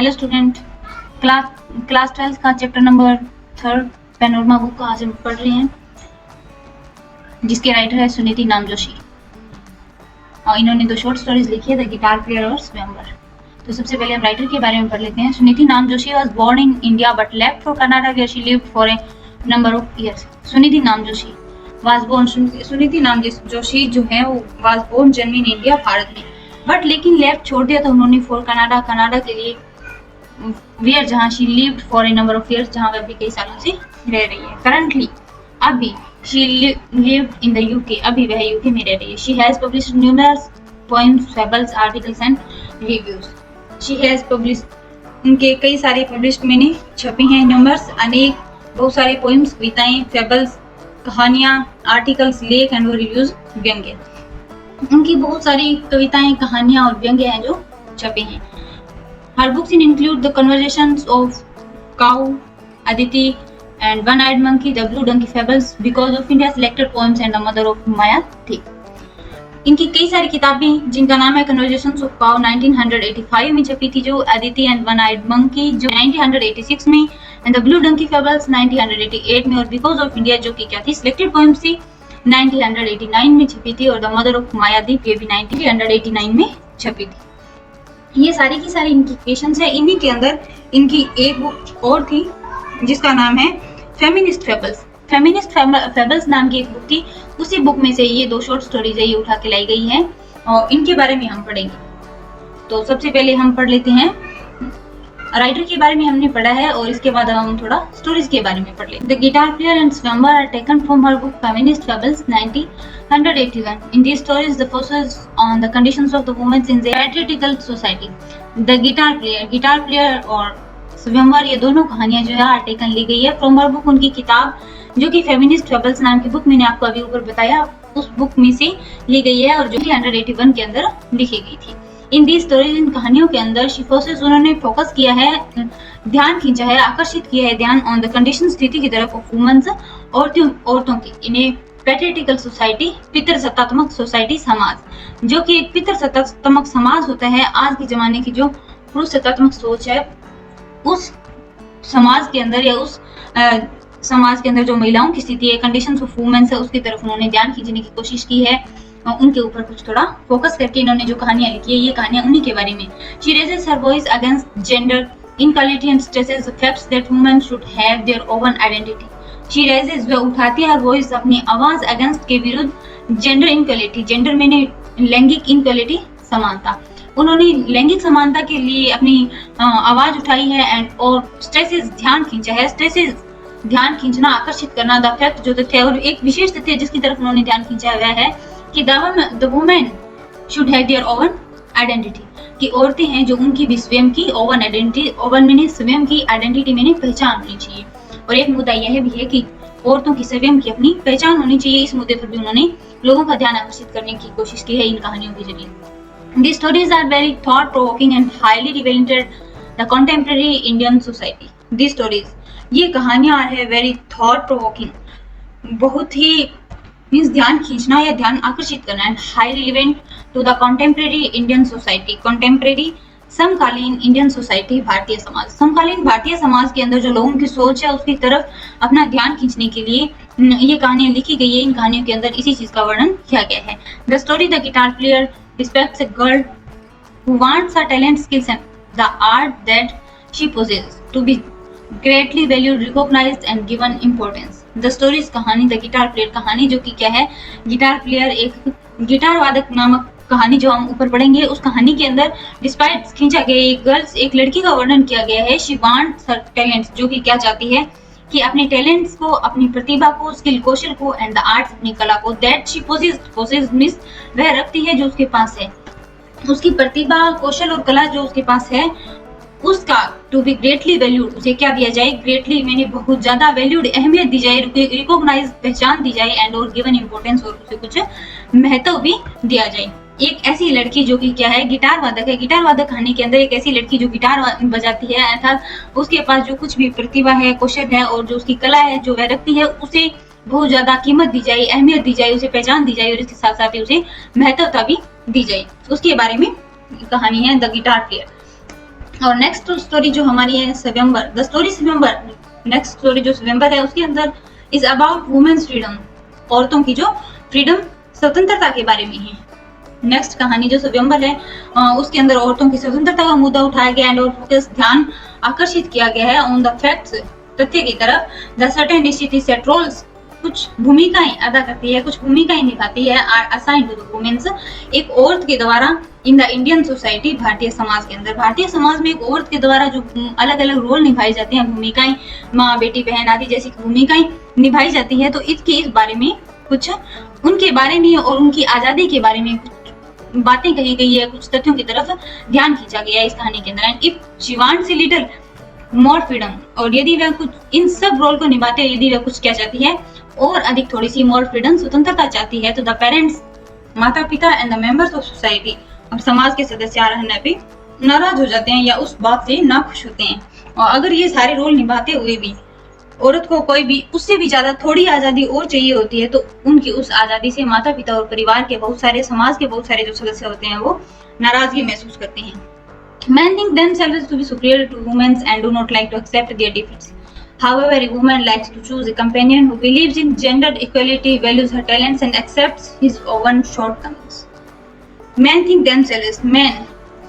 Hello student, class 12 का chapter number 3 panorama book का आज हम पढ़ रहे हैं, जिसके राइटर है सुनीति नाम जोशी। और इन्होंने 2 शॉर्ट स्टोरीज लिखी है, द गिटार प्लेयर और स्वयंवर। तो सबसे पहले हम राइटर के बारे में पढ़ लेते हैं। Suniti Namjoshi was born in India but left for Canada where she lived for a number of years. Suniti Namjoshi was born, Suniti नाम जोशी जो है वो वॉज बोर्न जन्मी इन इंडिया, भारत में, बट लेकिन लेफ्ट छोड़ दिया था उन्होंने फॉर कनाडा के लिए, वेयर जहाँ she lived for a number of years, जहाँ वह भी कई सालों से रह रही है। करंटली अभी she lived in the UK, अभी वह यूके में रह रही है। She has published numerous poems, fables, articles and reviews. She has published, उनके कई सारे पब्लिश्ड मैंने छपे हैं, न्यूमरस अनेक, बहुत सारे पोएम्स, कविताएं, फेबल्स कहानियां, आर्टिकल्स लेख एंड रिव्यूज व्यंग्य। उनकी बहुत सारी कविताएं, कहानियां और व्यंग्य हैं जो छपे हैं। Her books include The Conversations of Cow, Aditi, and One-Eyed Monkey, The Blue Donkey Fables, Because of India, Selected Poems, and The Mother of Maya Thi। इनकी कई सारी किताबें जिनका नाम है Conversations of Cow 1985 में छपी थी, जो Aditi and One-Eyed Monkey जो 1986 में, and The Blue Donkey Fables 1988 में, और Because of India जो कि क्या थी, Selected Poems थी, 1989 में छपी थी, और The Mother of Maya Thi ये भी 1989 में छपी थी। ये सारी की सारी इनकी क्रिएशंस है। इन्हीं के अंदर इनकी एक बुक और थी जिसका नाम है फेमिनिस्ट फेबल्स। फेमिनिस्ट फेबल्स नाम की एक बुक थी, उसी बुक में से ये 2 शॉर्ट स्टोरीज है, ये उठा के लाई गई है और इनके बारे में हम पढ़ेंगे। तो सबसे पहले हम पढ़ लेते हैं, राइटर के बारे में हमने पढ़ा है और इसके बाद हम थोड़ा स्टोरीज के बारे में पढ़ लेते हैं। The guitar player and Swayamvara are taken from her book feminist fables 1981. In these stories, the focus on the conditions of the women in the patriarchal society. The guitar player और स्वयंवर, ये दोनों कहानियां जो है आर टेकन ली गई है from her book, उनकी किताब जो कि फेमिनिस्ट फेबल्स नाम की बुक मैंने आपको अभी ऊपर बताया, उस बुक में से ली गई है और जो 181 के अंदर लिखी गई थी। इन दी स्टोरीज, इन कहानियों के अंदर शिफोसिस उन्होंने फोकस किया है, ध्यान खींचा है, आकर्षित किया है ध्यान ऑन द कंडीशन, स्थिति की तरफ ऑफ वुमेन्स, औरतों की, इन्हें पैट्रियार्कल सोसाइटी, पितृसत्तात्मक सोसाइटी, समाज, जो कि एक पितृसत्तात्मक समाज होता है। आज के जमाने की जो पुरुष सत्तात्मक सोच है, उस समाज के अंदर या उस समाज के अंदर जो महिलाओं की स्थिति है, कंडीशंस ऑफ वुमेन्स है, उसकी तरफ उन्होंने ध्यान खींचने की कोशिश की है। उनके ऊपर कुछ थोड़ा फोकस करके इन्होंने जो कहानियां लिखी है, ये कहानियां उन्हीं के बारे में। She raises her voice against gender inequality and stresses the facts that women should have their own identity. She raises, वह उठाती है, हर वॉइस, अपनी आवाज, अगेंस्ट के विरुद्ध, जेंडर इनक्वालिटी, जेंडर मैंने लैंगिक इनक्वालिटी, समानता, उन्होंने लैंगिक समानता के लिए अपनी आवाज उठाई है एंड और स्ट्रेसेस, ध्यान खींचा है। स्ट्रेसेस, ध्यान खींचना, आकर्षित करना, द फैक्ट जो तथ्य, और एक विशेष तथ्य जिसकी तरफ उन्होंने ध्यान खींचा हुआ है कि the women should have their own identity, कि औरतें हैं जो उनकी भी स्वयं की ओवन आइडेंटिटी, ओवन मैंने स्वयं की, आइडेंटिटी मैंने पहचान होनी चाहिए। और एक मुद्दा यह भी है कि औरतों की स्वयं की अपनी पहचान होनी चाहिए। इस मुद्दे पर भी उन्होंने लोगों का ध्यान आकर्षित करने की कोशिश की है इन कहानियों के जरिए। These stories are very thought provoking and highly related the contemporary Indian society. These stories, ये कहानियां है very thought provoking, बहुत ही मीन्स ध्यान खींचना या ध्यान आकर्षित करना, and high relevant to the contemporary Indian society, contemporary समकालीन इंडियन सोसाइटी, भारतीय समाज, समकालीन भारतीय समाज के अंदर जो लोगों की सोच है उसकी तरफ अपना ध्यान खींचने के लिए ये कहानियां लिखी गई है। इन कहानियों के अंदर इसी चीज का वर्णन किया गया है। The story the guitar player respects a girl who wants her talent, skills and the art that she possesses to be greatly valued, recognized and given importance. The stories, कहानी, द गिटार प्लेयर, कहानी जो कि क्या है, guitar player, एक guitar वादक नामक कहानी जो हम ऊपर पढ़ेंगे, उस कहानी के अंदर डिस्पाइट खींचा गया एक गर्ल्स, एक लड़की का वर्णन किया गया है। शी वांट्स हर टैलेंट्स, जो कि क्या चाहती है कि अपने टैलेंट्स को, अपनी प्रतिभा को, स्किल, कौशल को, एंड द आर्ट्स, अपनी कला को, दैट शी पोसेस मींस वह रखती है, जो उसके पास है, उसकी प्रतिभा, कौशल और कला जो उसके पास है, उसका टू बी ग्रेटली वैल्यूड, उसे क्या दिया जाए, ग्रेटली मैंने बहुत ज्यादा वैल्यूड, अहमियत दी जाए, रिकॉग्नाइज, पहचान दी जाए, एंड और गिवन इंपॉर्टेंस, और उसे कुछ महत्व भी दिया जाए। एक ऐसी लड़की जो कि क्या है, गिटार वादक है। गिटार वादक कहानी के अंदर एक ऐसी लड़की जो गिटार बजाती है, अर्थात उसके पास जो कुछ भी प्रतिभा है, कौशल है और जो उसकी कला है जो वह रखती है, उसे बहुत ज्यादा कीमत दी जाए, अहमियत दी जाए, उसे पहचान दी जाए और इसके साथ साथ उसे महत्वता भी दी जाए। उसके बारे में कहानी है द गिटार प्लेयर। और नेक्स्ट स्टोरी जो हमारी है स्वयंवर, द स्टोरी स्वयंवर, नेक्स्ट स्टोरी जो स्वयंवर है उसके अंदर इज अबाउट वुमेन्स फ्रीडम, औरतों की जो फ्रीडम स्वतंत्रता के बारे में है। नेक्स्ट कहानी जो स्वयंवर है उसके अंदर औरतों की स्वतंत्रता का मुद्दा उठाया गया एंड और फोकस ध्यान आकर्षित किया गया है ऑन द फैक्ट्स, तथ्य की तरफ, द सर्टेन स्थिति सेट रोल्स, कुछ भूमिकाएं अदा करती है, कुछ भूमिकाएं निभाती है, are assigned to the women's, एक औरत के द्वारा इन द इंडियन सोसाइटी, भारतीय समाज के अंदर, भारतीय समाज में एक औरत के द्वारा जो अलग अलग रोल निभाई जाती हैं, भूमिकाएं, माँ बेटी बहन आदि जैसी भूमिकाएं निभाई जाती है, तो इस बारे में कुछ उनके बारे में और उनकी आजादी के बारे में कुछ बातें कही गई है, कुछ तथ्यों की तरफ ध्यान खींचा गया है इस कहानी के अंदर। And if she wants a little more freedom, और यदि वह कुछ इन सब रोल को निभाते हुए यदि वह कुछ क्या चाहती है और अधिक थोड़ी सी मोर फ्रीडम, स्वतंत्रता चाहती है, तो द पेरेंट्स, माता पिता and the members of society, अब समाज के सदस्य रहने पे नाराज हो जाते हैं या उस बात से नाखुश होते हैं। और अगर ये सारे रोल निभाते हुए भी औरत को कोई भी उससे भी ज्यादा थोड़ी आजादी और चाहिए होती है, तो उनकी उस आजादी से माता पिता और परिवार के बहुत सारे, समाज के बहुत सारे जो सदस्य होते हैं वो नाराजगी महसूस करते हैं। Men think themselves to be superior to women and do not like to accept their defeats. However, a woman likes to choose a companion who believes in gender equality, values her talents and accepts his own shortcomings. Men think themselves, men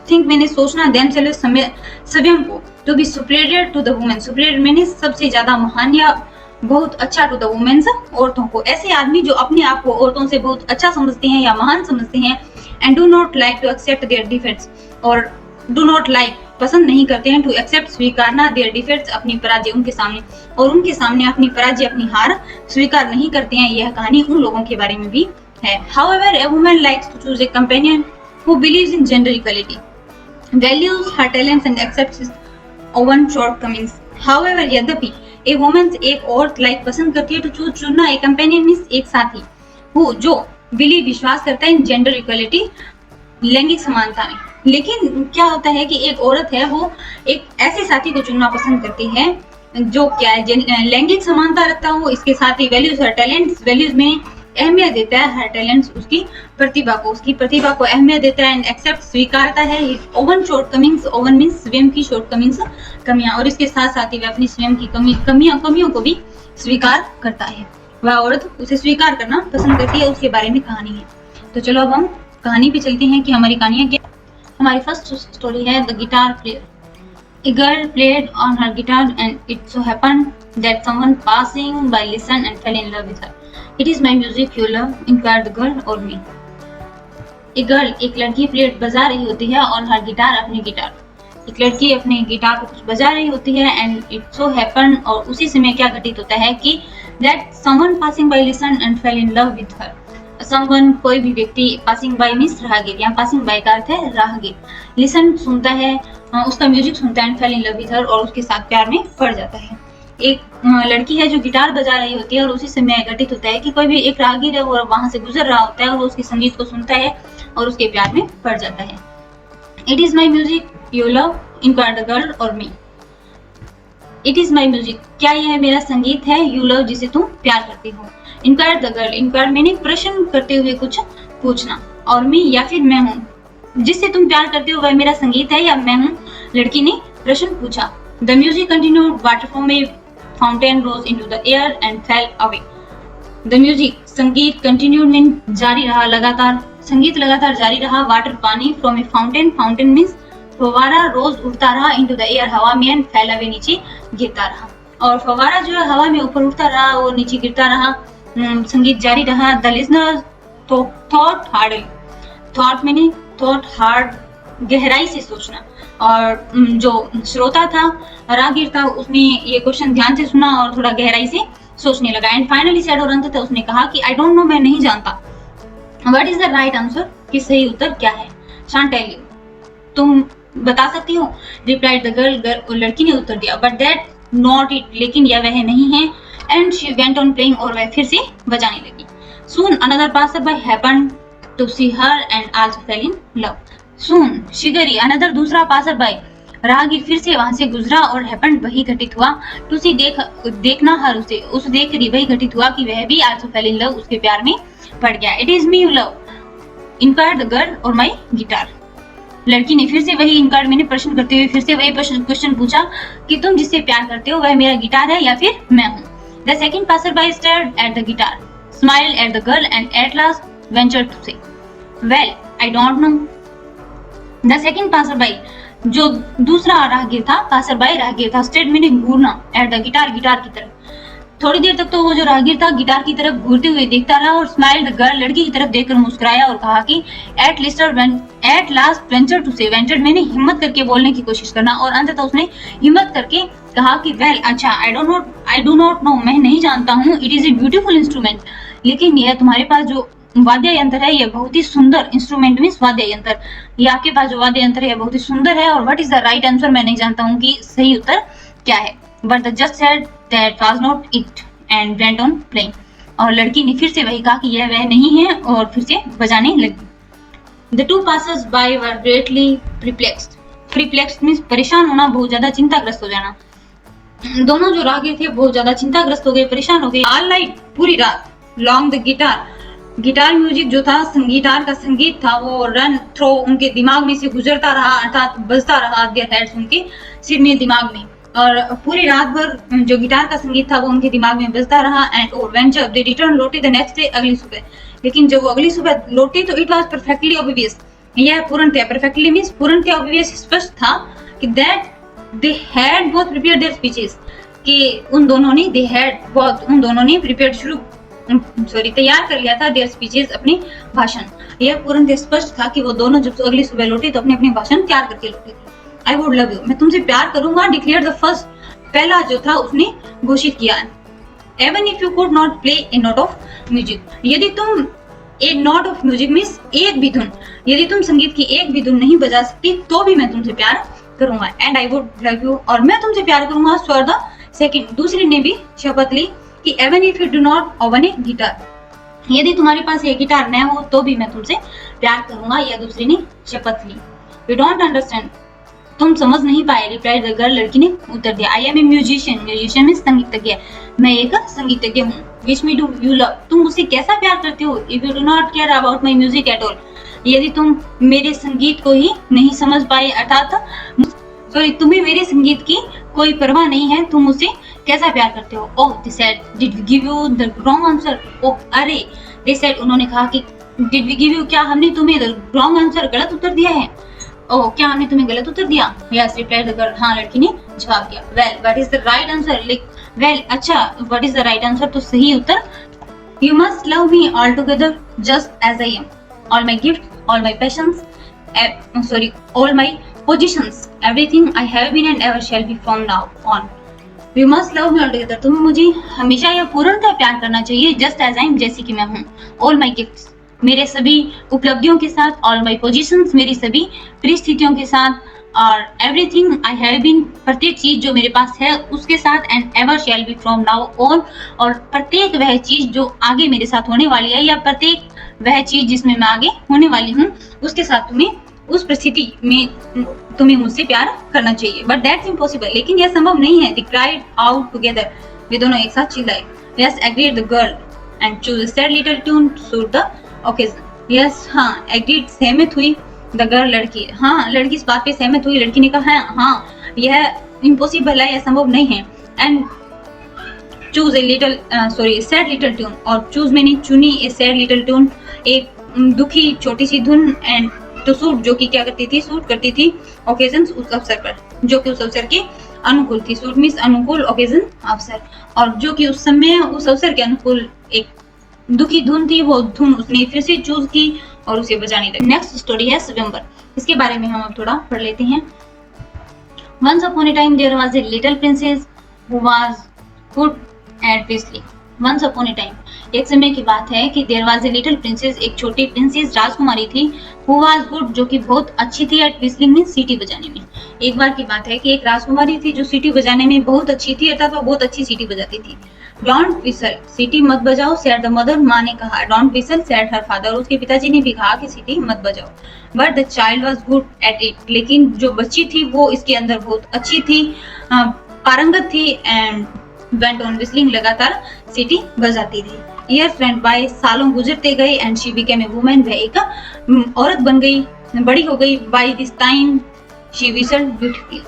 think मैंने सोचना, themselves स्वयं को, to be superior to the women, superior मैंने सबसे ज्यादा महान या बहुत अच्छा, to the women औरतों को, ऐसे आदमी जो अपने आप को औरतों से बहुत अच्छा समझते हैं या महान समझते हैं, and do not like to accept their defeats, और डू नॉट लाइक पसंद नहीं करते हैं, टू एक्सेप्ट स्वीकारना, देयर डिफेक्ट्स अपनी पराजय उनके सामने, और उनके सामने अपनी पराजय अपनी हार स्वीकार नहीं करते हैं। यह कहानी उन लोगों के बारे में भी है। However, a woman likes to choose a companion who believes in gender equality, values her talents and accepts his own shortcomings. However, यद्यपि a woman, एक औरत लाइक पसंद करती है, टू चूज चुनना, एक कंपेनियन मींस एक साथी, who जो बिलीव विश्वास करता है इन जेंडर इक्वलिटी, लैंगिक समानता में। लेकिन क्या होता है कि एक औरत है वो एक ऐसे साथी को चुनना पसंद करती है जो क्या है लैंगिक समानता रखता हो, इसके साथ ही वैल्यूज हर टैलेंट्स, वैल्यूज में अहमियत देता है, हर टैलेंट्स उसकी प्रतिभा को, उसकी प्रतिभा को अहमियत देता है, एंड एक्सेप्ट स्वीकारता है ओवन शॉर्टकमिंग्स, ओवन मींस स्वयं की शॉर्टकमिंग्स कमियां, और इसके साथ साथ ही वह अपनी स्वयं की कमियों को भी स्वीकार करता है। वह औरत उसे स्वीकार करना पसंद करती है, उसके बारे में कहानी है। तो चलो अब हम कहानी पे चलते हैं कि हमारी कहानियां क्या। हमारी फर्स्ट स्टोरी है the guitar player. A girl played on her guitar and it so happened that someone passing by listened and fell in love with her. It is my music you love, inquired the girl or me. A girl, एक लड़की played बजा रही होती है on her guitar, अपनी guitar. एक लड़की अपने गिटार को कुछ बजा रही होती है and it so happened, और उसी समय क्या घटित होता है कि that someone passing by listened and fell in love with her. Someone कोई भी व्यक्ति, पासिंग बाय मींस राहगीर, यहाँ पासिंग बाय का अर्थ है राहगीर, लिसन सुनता है, उसका म्यूजिक सुनता है, and fail in love with her, और उसके साथ प्यार में पड़ जाता है। एक लड़की है जो गिटार बजा रही होती है और उसी समय घटित होता है कि कोई भी एक राहगीर है वो वहां से गुजर रहा होता है और वो उसके संगीत को सुनता है और उसके प्यार में पड़ जाता है। It is my music you love, inquired the girl और मी। इट इज माई म्यूजिक, क्या यह मेरा संगीत है, यू लव जिसे तुम प्यार करती हो, इंक्वायर द गर्ल, इंक्वायर मैंने प्रश्न करते हुए कुछ पूछना, और मी या फिर मैं हूँ जिससे तुम प्यार करते हो वह मेरा संगीत है या मैं हूँ, लड़की ने प्रश्न पूछा। The music continued, water from A fountain rose into the air and fail away. The music, संगीत, कंटिन्यूड मीन जारी रहा, लगातार, संगीत लगातार जारी रहा, वाटर पानी, from A fountain, fountain means फवारा, रोज उड़ता रहा, इनटू द एयर हवा में, एंड फेल अवे नीचे गिरता रहा, और फवारा जो है हवा में ऊपर उड़ता रहा और नीचे गिरता रहा, संगीत जारी रहा। The listener thought hardly, thought मैंने थॉट हार्ड, गहराई से सोचना, और जो श्रोता था, राहगीर था, उसने ये क्वेश्चन ध्यान से सुना और थोड़ा गहराई से सोचने लगा, एंड फाइनली सेड, और अंततः उसने कहा कि आई डोंट नो, मैं नहीं जानता, what is the right answer, कि सही उत्तर क्या है, शांत टेल यू, तुम बता सकती हो, रिप्लाइड द गर्ल, लड़की ने उत्तर दिया, बट दैट नॉट इट, लेकिन यह वह नहीं है, and she went on playing, और वह फिर से बजाने लगी। Soon another passerby happened to see her and also fell in love. Soon शीघ्र, अनदर दूसरा पासरबाई, राहगीर फिर से वहां से गुजरा, और हैपेंड वही घटित हुआ, टू सी देखना हर, उसे उस देख कर वही घटित हुआ कि वह भी आल्सो फेल इन लव, उसके प्यार में पड़ गया। It is me you love, inquired the girl और माई गिटार। लड़की ने फिर से वही इनकार्ड प्रश्न करते हुए फिर से वही क्वेश्चन पूछा कि तुम जिससे प्यार करते हो वह मेरा गिटार है या फिर मैं हूँ। The second passerby stared at the guitar, smiled at the girl and at last ventured to say, well, I don't know. The second passerby, जो दूसरा राहगीर था, passerby राहगीर था, stared meaning Ghurna, at the guitar guitar की तरफ। थोड़ी देर तक तो वो जो राहगीर था गिटार की तरफ घूरते हुए देखता रहा और स्माइल्ड द गर्ल, लड़की की तरफ देखकर मुस्कुराया और कहा कि एट लास्ट वेंचर टू से, वेंचर मैंने हिम्मत करके बोलने की कोशिश करना, और अंततः उसने हिम्मत करके कहा कि वेल अच्छा, आई डू नॉट नो, मैं नहीं जानता हूँ, it is a beautiful instrument, लेकिन यह तुम्हारे पास जो वाद्य यंत्र है यह बहुत ही सुंदर, इंस्ट्रूमेंट मीन्स वाद्य यंत्र, ये आपके पास जो वाद्य यंत्र है बहुत ही सुंदर है, और what is the right answer, मैं नहीं जानता हूँ कि सही उत्तर क्या है। But the just said that was not it and went on playing, और लड़की ने फिर से वही कहा कि यह वह नहीं है और फिर से बजाने लगी। The two passers by were greatly perplexed means परेशान होना, बहुत ज्यादा चिंताग्रस्त हो जाना। दोनों जो राहगीर थे बहुत ज्यादा चिंताग्रस्त हो गए, परेशान हो गए। ऑल नाइट, पूरी रात, लॉन्ग द गिटार म्यूजिक जो था, गिटार का संगीत था, वो रन थ्रो उनके दिमाग में से गुजरता रहा, अर्थात बजता रहा देयर हेड्स, उनके सिर में, दिमाग में, और पूरी रात भर जो गिटार का संगीत था वो उनके दिमाग में बजता रहा। एंड व्हेन जब दे रिटर्न, लौटे द नेक्स्ट डे, अगली सुबह, लेकिन जब वो अगली सुबह लौटे तो इट वाज परफेक्टली ऑब्वियस, यह पूर्णतः, परफेक्टली मींस पूर्णतः ऑब्वियस, स्पष्ट था कि that they had both prepared their speeches, कि उन दोनों ने तैयार कर लिया था देयर स्पीचेस, अपने भाषण। यह पूर्णतः स्पष्ट था कि वो दोनों जब अगली सुबह लौटे तो अपने भाषण तैयार करके लौटे थे। आई वुड लव यू, मैं तुमसे प्यार करूंगा, डिक्लेयर द फर्स्ट, पहला जो था उसने घोषित किया। Even if you could not play a note of music, यदि तुम a note of music means एक भी धुन, यदि तुम संगीत की एक भी धुन नहीं बजा सकती तो भी मैं तुमसे प्यार करूंगा। And I would love you, और मैं तुमसे प्यार करूंगा। स्वर द सेकंड, दूसरी ने भी शपथ ली कि even if you do not own a guitar, यदि तुम्हारे पास ये गिटार न हो तो भी मैं तुमसे प्यार करूंगा, यह दूसरी ने शपथ ली। यू डोंट अंडरस्टैंड, तुम समझ नहीं पाए, रिप्लाइड द गर्ल, लड़की ने उत्तर दिया। I am a musician means संगीतज्ञ, मैं एक संगीतज्ञ हूँ। Which me do you love, तुम मुझसे कैसा प्यार करते हो। If you do not care about my music at all, यदि तुम मेरे संगीत को ही नहीं समझ पाए, अर्थात तुम्हें मेरे संगीत की कोई परवाह नहीं है, तुम मुझसे कैसा प्यार करते हो। Oh they said, did we give you the wrong answer. Oh अरे, दे सेड, उन्होंने कहा कि डिड वी गिव यू, क्या हमने तुम्हें रॉन्ग आंसर, गलत उत्तर दिया है। ओह, क्या हमने तुम्हें गलत उत्तर दिया। यस रिप्लाइड द गर्ल, हाँ लड़की ने जवाब दिया। Well what is the right answer, well अच्छा, what is the right answer, तो सही उत्तर, you must love me all together just as I am, all my gift, all my passions, all my positions, everything I have been and ever shall be from now on. You must love me all together, तुम्हें मुझे हमेशा या पूर्णतः प्यार करना चाहिए, just as I M, जैसे कि मैं हूँ। ऑल माई गिफ्ट्स, मेरे सभी उपलब्धियों के साथ, ऑल माई पोजीशंस, मेरी सभी परिस्थितियों के साथ, और एवरीथिंग आई हैव बीन, प्रत्येक चीज जो मेरे पास है उसके साथ, and ever shall be from now on, और प्रत्येक वह चीज जो आगे मेरे साथ होने वाली है, या प्रत्येक वह चीज जिसमें मैं आगे होने वाली हूँ उसके साथ तुम्हें, उस परिस्थिति में तुम्हें मुझसे प्यार करना चाहिए। बट दैट्स इम्पॉसिबल, लेकिन यह संभव नहीं है। दे क्राइड आउट टुगेदर, वे दोनों एक साथ चिल्लाए। Yes agreed the girl and chose a sad little tune to suit the occasion. Yes हाँ, एग्रीड, सहमत हुई, द गर्ल, लड़की, हाँ लड़की इस बात पे सहमत हुई। लड़की ने कहा हाँ यह इम्पॉसिबल है, यह संभव नहीं है। And choose a little sad little tune, और चूज मैंने चुनी, ए सैड लिटिल ट्यून, एक दुखी छोटी सी धुन, एंड टू सूट, जो कि क्या करती थी, सूट करती थी, ओकेजन, उस अवसर पर, जो कि उस अवसर के अनुकूल थी। सूट मीन्स अनुकूल, ओकेजन अवसर, और जो कि उस समय उस अवसर के अनुकूल एक दुखी धुन थी, वो धुन उसने फिर से चूज की और उसे बजाने लगी। नेक्स्ट स्टोरी है स्वयंवर, इसके बारे में हम अब थोड़ा पढ़ लेते हैं। Once upon a time there was a little princess who was good at whistling. Once upon a time, एक समय की बात है कि there was a little princess, एक छोटी प्रिंसेस राजकुमारी थी, who was good, जो कि बहुत अच्छी थी, at whistling में सीटी बजाने में। एक बार की बात है कि एक राजकुमारी थी जो सीटी बजाने में बहुत अच्छी थी, अर्थात वो बहुत अच्छी सीटी बजाती थी। Don't whistle, सीटी मत बजाओ, said the mother, माँ ने कहा। Don't whistle, said her father, उसके पिताजी ने भी कहा कि सीटी मत बजाओ। But the child was good at it, लेकिन जो बच्ची थी वो इसके अंदर बहुत अच्छी थी, पारंगत थी, and went on whistling, लगातार सीटी बजाती रही। Years went by, सालों गुजरते गए, and she became a woman, वह एक औरत बन गई। बड़ी हो गई। By this time she whistled beautiful,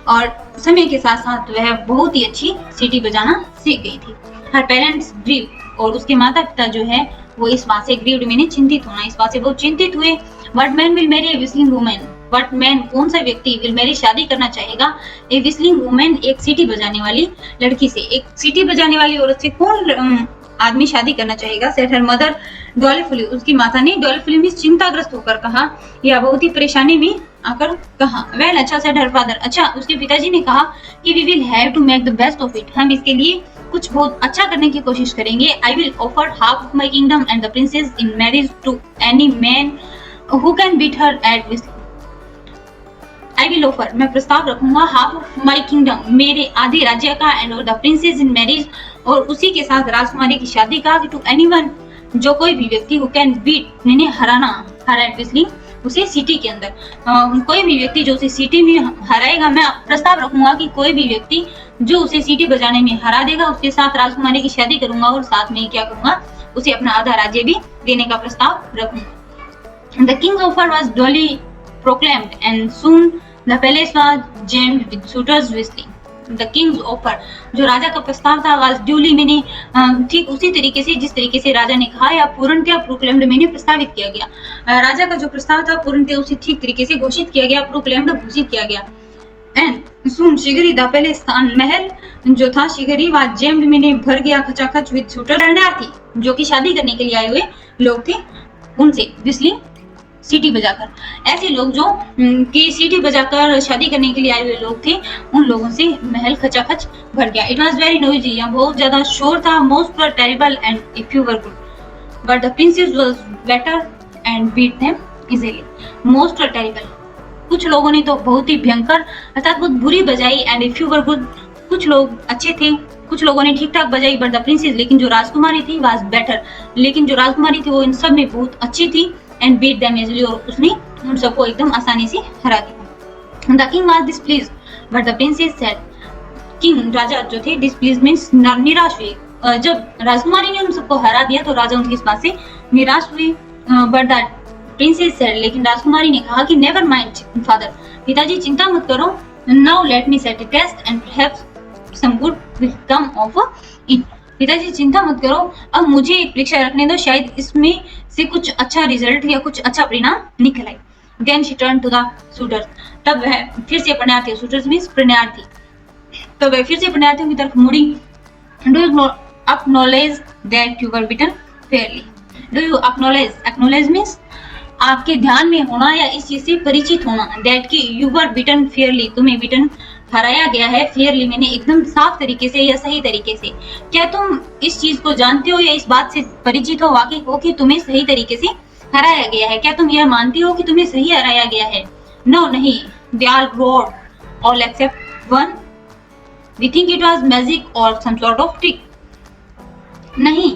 और समय के साथ साथ वह बहुत ही अच्छी सीटी बजाना सीख गई थी। हर पेरेंट्स ग्रीव, और उसके माता पिता जो है वो इस बात से ग्रीव्ड मैंने चिंतित होना, इस बात से बहुत चिंतित हुए। What man will marry A whistling women, what man कौन सा व्यक्ति विल मैरी शादी करना चाहेगा ए विस्लिंग वुमेन, एक सीटी बजाने वाली लड़की से, एक सीटी बजाने वाली औरत से कौन आदमी शादी करना चाहेगा। सेड हर मदर डॉलीफुली, उसकी माता ने डॉलीफुली में चिंताग्रस्त होकर कहा, या बहुत ही परेशानी में आकर कहा। वेल अच्छा, सेड हर फादर, अच्छा उसके पिताजी ने कहा कि we will have to make the best of it, हम इसके लिए कुछ बहुत अच्छा करने की कोशिश करेंगे। I will offer half of my kingdom and the princess in marriage to any man who can beat her at whistling. I will offer, मैं प्रस्ताव रखूंगा, हाफ ऑफ माई किंगडम, मेरे आधे राज्य का, and the princess in marriage, और उसी के साथ राजकुमारी की शादी का, टू एनीवन, जो कोई भी व्यक्ति हु कैन बीट, मैंने हराना, हरा एट विस्लिंग, उसे सिटी के अंदर, कोई भी व्यक्ति जो उसे सिटी में हराएगा, मैं प्रस्ताव रखूंगा कि कोई भी व्यक्ति जो उसे सिटी बजाने में हरा देगा उसके साथ राजकुमारी की शादी करूंगा, और साथ में क्या करूंगा, उसे अपना आधा राज्य भी देने का प्रस्ताव रखूंगा। The Kings offer was duly proclaimed and soon the palace was jammed with suitors whistling. The king's offer, जो राजा का प्रस्ताव था, was duly, मैंने ठीक उसी तरीके से जिस तरीके से राजा ने कहा, या पूर्णतया प्रोक्लेम्ड मैंने प्रस्तावित किया गया। राजा का जो प्रस्ताव था पूर्णतया उसी ठीक तरीके से घोषित किया गया, प्रोक्लेम्ड घोषित किया गया। एंड सुन शीघ्र द पैलेस, महल जो था शीघ्र was jammed, मैंने भर गया खचाखच with suitors, शरणार्थी जो कि शादी करने के लिए आए हुए लोग थे उनसे, whistling सीटी बजाकर। ऐसे लोग जो कि सीटी बजाकर शादी करने के लिए आए हुए लोग थे, उन लोगों से महल खचाखच भर गया। इट वॉज वेरी नोइजी, यहाँ बहुत ज्यादा शोर था। Most were terrible and if you were good, but the princess was better and beat them easily. Most were terrible, कुछ लोगों ने तो बहुत ही भयंकर अर्थात बहुत बुरी बजाई, and if you were good, कुछ लोग अच्छे थे, कुछ लोगों ने ठीक ठाक बजाई, बट द प्रिंसेस, लेकिन जो राजकुमारी थी, वाज बेटर, लेकिन जो राजकुमारी थी वो इन सब में बहुत अच्छी थी, एंड बीट देम इजीली, और उसने उन सबको एकदम आसानी से हरा दिया। The king was displeased but the princess said, king राजा जो थे, डिस्प्लीज्ड मींस निराश हुए। जब राजकुमारी ने उन सबको हरा दिया तो राजा उनकी इस बात से निराश हुए। बट द प्रिंसेस सेड, लेकिन राजकुमारी ने कहा कि नेवर माइंड फादर, पिताजी चिंता मत करो, now let me set a test and perhaps some good will come of it. पिताजी चिंता मत करो, अब मुझे एक परीक्षा रखने दो, शायद इसमें से कुछ अच्छा रिजल्ट या कुछ अच्छा परिणाम निकल आए। Then she turn to the suitors, तब वह फिर से प्रणयार्थी, सुटर्स मींस प्रणयार्थी, तो वह फिर से प्रणयार्थियों की तरफ मुड़ी। Do you acknowledge that you were beaten Fairlie, do you acknowledge, acknowledge means आपके ध्यान में होना या इस चीज से परिचित होना, दैट कि यू वर बीटन फेयरली, तुम्हें बीटन हराया गया है, फेयरली मैंने एकदम साफ तरीके से या सही तरीके से। क्या तुम इस चीज को जानते हो या इस बात से परिचित हो, वाकिफ हो कि तुम्हें सही तरीके से हराया गया है? क्या तुम यह मानती हो कि तुम्हें सही हराया गया है? नो, नहीं। They are rode all except one, we think it was magic और सम सॉर्ट ऑफ ट्रिक। नहीं,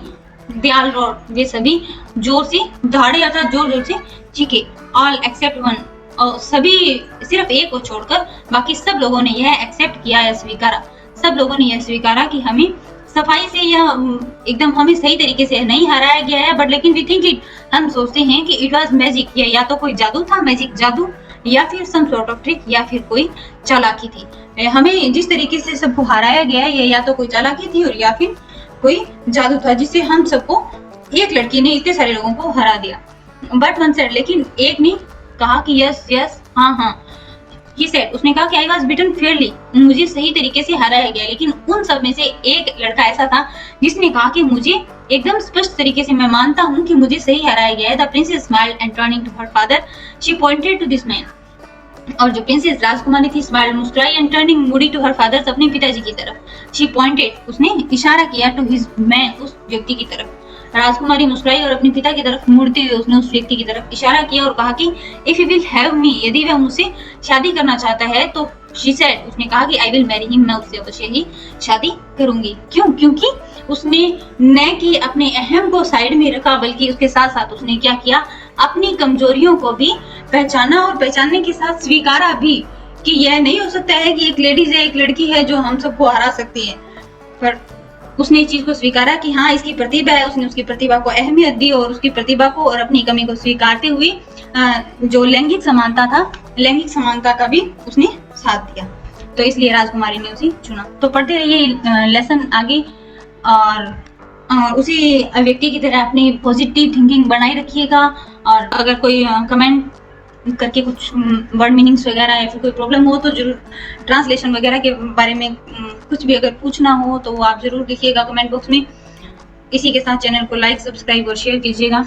दे आर रोड, वे सभी जोर से दहाड़े अर्थात जोर जोर से चीखे। ऑल एक्सेप्ट वन, और सभी सिर्फ एक को छोड़कर बाकी सब लोगों ने यह एक्सेप्ट किया या स्वीकारा, सब लोगों ने यह स्वीकारा कि हमें सफाई से यह एकदम हमें सही तरीके से नहीं हराया गया है, बट लेकिन वी थिंक इट, हम सोचते हैं कि इट वाज मैजिक, या तो कोई जादू था, मैजिक जादू, या फिर सम सॉर्ट ऑफ ट्रिक, या फिर कोई चालाकी थी। हमें जिस तरीके से सबको हराया गया है ये या तो कोई चालाकी थी और या फिर कोई जादू था जिससे हम सबको, एक लड़की ने इतने सारे लोगों को हरा दिया। बट वन सेड, लेकिन एक ने कहा कि यस यस, हाँ हाँ। ही सेड, उसने कहा कि आई वाज बीटन फेयरली, मुझे सही तरीके से हराया गया। लेकिन उन सब में से एक लड़का ऐसा था जिसने कहा कि मुझे एकदम स्पष्ट तरीके से मैं मानता हूँ कि मुझे सही हराया गया है। The princess smiled and turning to her father she pointed to this man, और जो प्रिंसेस राजकुमारी थी, स्माइल्ड मुस्कुराई, एंड टर्निंग मुड़ी टू हर फादर, अपने पिताजी की तरफ। शी पॉइंटेड, उसने इशारा किया, टू हिज मैन, उस व्यक्ति की तरफ। राजकुमारी मुस्कुराई और अपने पिता की तरफ मुड़ते हुए उसने उस व्यक्ति की तरफ इशारा किया और कहा कि if he will have me, यदि वह मुझसे शादी करना चाहता है तो शी सेड, उसने कहा कि आई विल मैरी हिम, मैं उससे अवश्य ही शादी करूंगी। क्यों? क्योंकि उसने न कि अपने अहम को साइड में रखा, बल्कि उसके साथ साथ उसने क्या किया, अपनी कमजोरियों को भी पहचाना और पहचानने के साथ स्वीकारा भी कि यह नहीं हो सकता है कि एक लेडीज है, एक लड़की है जो हम सबको हरा सकती है, पर उसने इस चीज को स्वीकारा कि हाँ इसकी प्रतिभा है, उसने उसकी प्रतिभा को अहमियत दी और उसकी प्रतिभा को और अपनी कमी को स्वीकारते हुए जो लैंगिक समानता का भी उसने साथ दिया। तो इसलिए राजकुमारी ने उसे चुना। तो पढ़ते रहिए लेसन आगे, और उसी व्यक्ति की तरह अपनी पॉजिटिव थिंकिंग बनाए रखिएगा। और अगर कोई कमेंट करके कुछ वर्ड मीनिंग्स वगैरह या फिर कोई प्रॉब्लम हो तो जरूर, ट्रांसलेशन वगैरह के बारे में कुछ भी अगर पूछना हो तो वो आप जरूर लिखिएगा कमेंट बॉक्स में। इसी के साथ चैनल को लाइक, सब्सक्राइब और शेयर कीजिएगा।